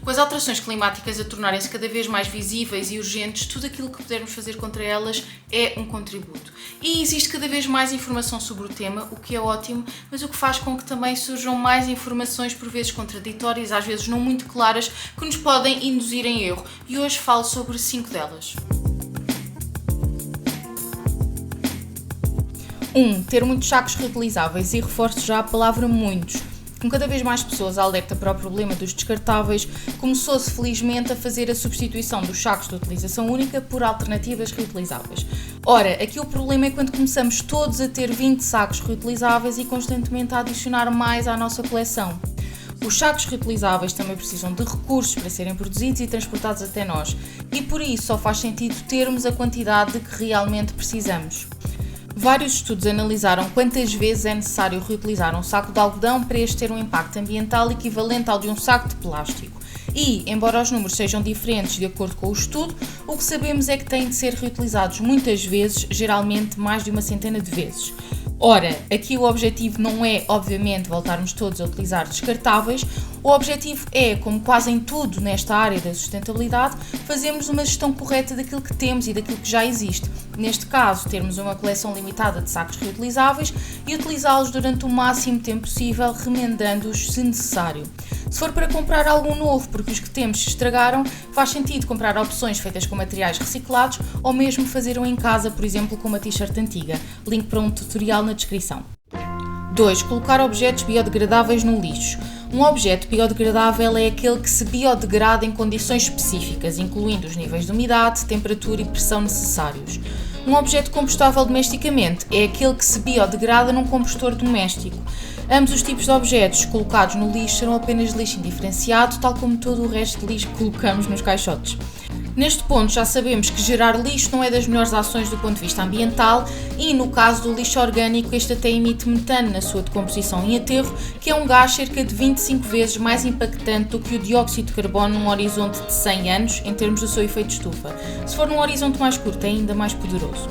Com as alterações climáticas a tornarem-se cada vez mais visíveis e urgentes, tudo aquilo que pudermos fazer contra elas é um contributo. E existe cada vez mais informação sobre o tema, o que é ótimo, mas o que faz com que também surjam mais informações por vezes contraditórias, às vezes não muito claras, que nos podem induzir em erro. E hoje falo sobre 5 delas. 1. Ter muitos sacos reutilizáveis, e reforço já a palavra muitos. Com cada vez mais pessoas alerta para o problema dos descartáveis, começou-se felizmente a fazer a substituição dos sacos de utilização única por alternativas reutilizáveis. Ora, aqui o problema é quando começamos todos a ter 20 sacos reutilizáveis e constantemente a adicionar mais à nossa coleção. Os sacos reutilizáveis também precisam de recursos para serem produzidos e transportados até nós, e por isso só faz sentido termos a quantidade de que realmente precisamos. Vários estudos analisaram quantas vezes é necessário reutilizar um saco de algodão para este ter um impacto ambiental equivalente ao de um saco de plástico. E, embora os números sejam diferentes de acordo com o estudo, o que sabemos é que têm de ser reutilizados muitas vezes, geralmente mais de uma centena de vezes. Ora, aqui o objetivo não é, obviamente, voltarmos todos a utilizar descartáveis. O objetivo é, como quase em tudo nesta área da sustentabilidade, fazermos uma gestão correta daquilo que temos e daquilo que já existe. Neste caso, termos uma coleção limitada de sacos reutilizáveis e utilizá-los durante o máximo tempo possível, remendando-os se necessário. Se for para comprar algo novo porque os que temos se estragaram, faz sentido comprar opções feitas com materiais reciclados ou mesmo fazer um em casa, por exemplo, com uma t-shirt antiga. Link para um tutorial na descrição. 2. Colocar objetos biodegradáveis no lixo. Um objeto biodegradável é aquele que se biodegrada em condições específicas, incluindo os níveis de umidade, temperatura e pressão necessários. Um objeto compostável domesticamente é aquele que se biodegrada num compostor doméstico. Ambos os tipos de objetos colocados no lixo serão apenas lixo indiferenciado, tal como todo o resto de lixo que colocamos nos caixotes. Neste ponto já sabemos que gerar lixo não é das melhores ações do ponto de vista ambiental e, no caso do lixo orgânico, este até emite metano na sua decomposição em aterro, que é um gás cerca de 25 vezes mais impactante do que o dióxido de carbono num horizonte de 100 anos, em termos do seu efeito de estufa. Se for num horizonte mais curto, é ainda mais poderoso.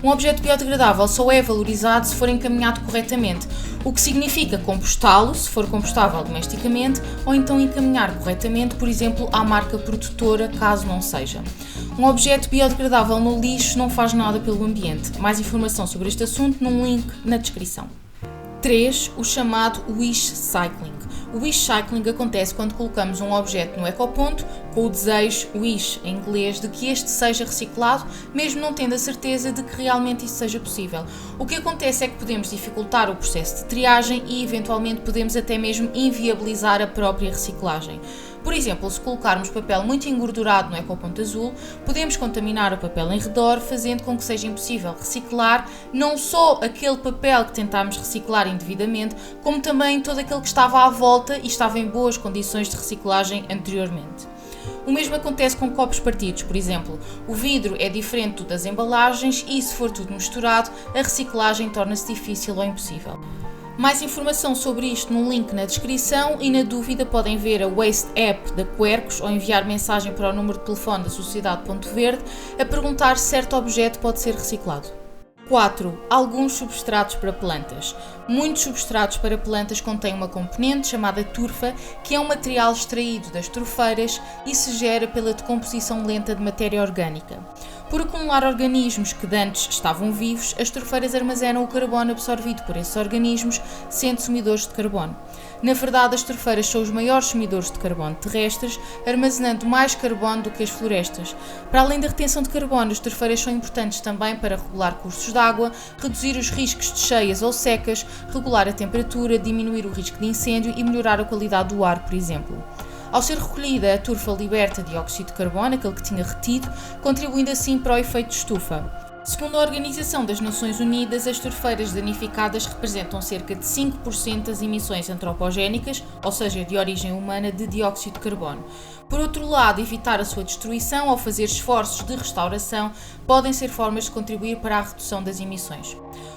Um objeto biodegradável só é valorizado se for encaminhado corretamente, o que significa compostá-lo, se for compostável domesticamente, ou então encaminhar corretamente, por exemplo, à marca produtora, caso não seja. Um objeto biodegradável no lixo não faz nada pelo ambiente. Mais informação sobre este assunto num link na descrição. 3. O chamado wish cycling. O wish cycling acontece quando colocamos um objeto no ecoponto com o desejo, wish em inglês, de que este seja reciclado, mesmo não tendo a certeza de que realmente isso seja possível. O que acontece é que podemos dificultar o processo de triagem e, eventualmente, podemos até mesmo inviabilizar a própria reciclagem. Por exemplo, se colocarmos papel muito engordurado no ecoponto azul, podemos contaminar o papel em redor, fazendo com que seja impossível reciclar não só aquele papel que tentámos reciclar indevidamente, como também todo aquele que estava à volta e estava em boas condições de reciclagem anteriormente. O mesmo acontece com copos partidos, por exemplo. O vidro é diferente das embalagens e, se for tudo misturado, a reciclagem torna-se difícil ou impossível. Mais informação sobre isto no link na descrição e, na dúvida, podem ver a Waste App da Quercus ou enviar mensagem para o número de telefone da Sociedade Ponto Verde a perguntar se certo objeto pode ser reciclado. 4. Alguns substratos para plantas. Muitos substratos para plantas contêm uma componente chamada turfa, que é um material extraído das turfeiras e se gera pela decomposição lenta de matéria orgânica. Por acumular organismos que de antes estavam vivos, as turfeiras armazenam o carbono absorvido por esses organismos, sendo sumidores de carbono. Na verdade, as turfeiras são os maiores sumidores de carbono terrestres, armazenando mais carbono do que as florestas. Para além da retenção de carbono, as turfeiras são importantes também para regular cursos de água, reduzir os riscos de cheias ou secas, regular a temperatura, diminuir o risco de incêndio e melhorar a qualidade do ar, por exemplo. Ao ser recolhida, a turfa liberta dióxido de carbono, aquele que tinha retido, contribuindo assim para o efeito de estufa. Segundo a Organização das Nações Unidas, as turfeiras danificadas representam cerca de 5% das emissões antropogénicas, ou seja, de origem humana, de dióxido de carbono. Por outro lado, evitar a sua destruição ou fazer esforços de restauração podem ser formas de contribuir para a redução das emissões.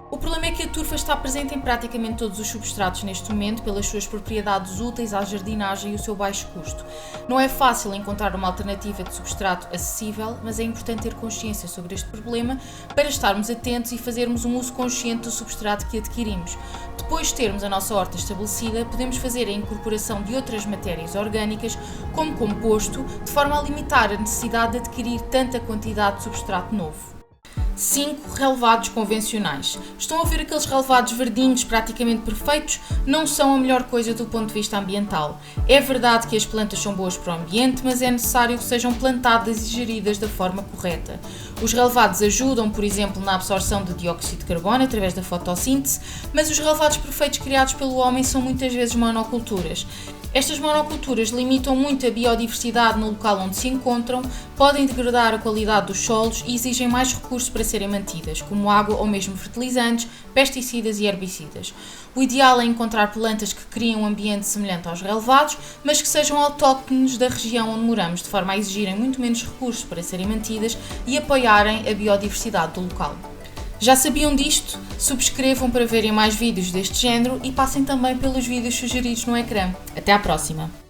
O problema é que a turfa está presente em praticamente todos os substratos neste momento pelas suas propriedades úteis à jardinagem e o seu baixo custo. Não é fácil encontrar uma alternativa de substrato acessível, mas é importante ter consciência sobre este problema para estarmos atentos e fazermos um uso consciente do substrato que adquirimos. Depois de termos a nossa horta estabelecida, podemos fazer a incorporação de outras matérias orgânicas, como composto, de forma a limitar a necessidade de adquirir tanta quantidade de substrato novo. 5. Relevados convencionais. Estão a ver aqueles relevados verdinhos praticamente perfeitos? Não são a melhor coisa do ponto de vista ambiental. É verdade que as plantas são boas para o ambiente, mas é necessário que sejam plantadas e geridas da forma correta. Os relevados ajudam, por exemplo, na absorção de dióxido de carbono através da fotossíntese, mas os relevados perfeitos criados pelo homem são muitas vezes monoculturas. Estas monoculturas limitam muito a biodiversidade no local onde se encontram, podem degradar a qualidade dos solos e exigem mais recursos para serem mantidas, como água ou mesmo fertilizantes, pesticidas e herbicidas. O ideal é encontrar plantas que criem um ambiente semelhante aos relevados, mas que sejam autóctones da região onde moramos, de forma a exigirem muito menos recursos para serem mantidas e apoiarem a biodiversidade do local. Já sabiam disto? Subscrevam para verem mais vídeos deste género e passem também pelos vídeos sugeridos no ecrã. Até à próxima!